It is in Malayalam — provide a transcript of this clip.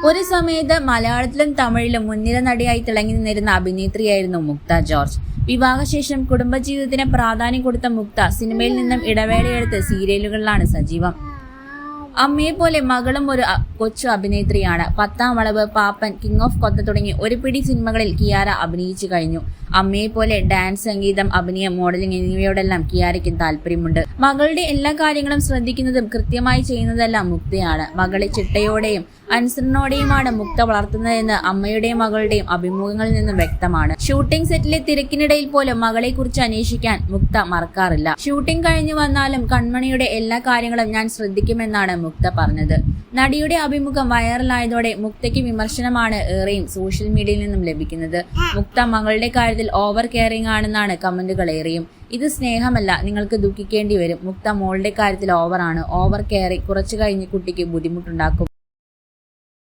ഒരു സമയത്ത് മലയാളത്തിലും തമിഴിലും മുൻനിര നടിയായി തിളങ്ങി നിന്നിരുന്ന അഭിനേത്രിയായിരുന്നു മുക്ത ജോർജ്. വിവാഹശേഷം കുടുംബജീവിതത്തിന് പ്രാധാന്യം കൊടുത്ത മുക്ത സിനിമയിൽ നിന്നും ഇടവേളയെടുത്ത് സീരിയലുകളിലാണ് സജീവം. അമ്മയെ പോലെ മകളും ഒരു കൊച്ചു അഭിനേത്രിയാണ്. 10ാം വളവ്, പാപ്പൻ, കിങ് ഓഫ് കൊത്ത തുടങ്ങി ഒരു പിടി സിനിമകളിൽ കിയാര അഭിനയിച്ചു കഴിഞ്ഞു. അമ്മയെ പോലെ ഡാൻസ്, സംഗീതം, അഭിനയം, മോഡലിംഗ് എന്നിവയോടെല്ലാം കിയാരയ്ക്കും താല്പര്യമുണ്ട്. മകളുടെ എല്ലാ കാര്യങ്ങളും ശ്രദ്ധിക്കുന്നതും കൃത്യമായി ചെയ്യുന്നതെല്ലാം മുക്തയാണ്. മകളെ ചിട്ടയോടെയും അനുസരണയോടെയുമാണ് മുക്ത വളർത്തുന്നതെന്ന് അമ്മയുടെയും മകളുടെയും അഭിമുഖങ്ങളിൽ നിന്നും വ്യക്തമാണ്. ഷൂട്ടിംഗ് സെറ്റിലെ തിരക്കിനിടയിൽ പോലും മകളെ കുറിച്ച് അന്വേഷിക്കാൻ മുക്ത മറക്കാറില്ല. ഷൂട്ടിംഗ് കഴിഞ്ഞു വന്നാലും കൺമണിയുടെ എല്ലാ കാര്യങ്ങളും ഞാൻ ശ്രദ്ധിക്കുമെന്നാണ് മുക്ത പറഞ്ഞത്. നടിയുടെ അഭിമുഖം വൈറലായതോടെ മുക്തയ്ക്ക് വിമർശനമാണ് ഏറെയും സോഷ്യൽ മീഡിയയിൽ നിന്നും ലഭിക്കുന്നത്. മുക്ത മകളുടെ കാര്യത്തിൽ ഓവർ കെയറിംഗ് ആണെന്നാണ് കമന്റുകൾ ഏറെയും. ഇത് സ്നേഹമല്ല, നിങ്ങൾക്ക് ദുഃഖിക്കേണ്ടി വരും. മുക്ത മോളുടെ കാര്യത്തിൽ ഓവറാണ്. ഓവർ കെയറിംഗ് കുറച്ചു കഴിഞ്ഞ് കുട്ടിക്ക് ബുദ്ധിമുട്ടുണ്ടാക്കും.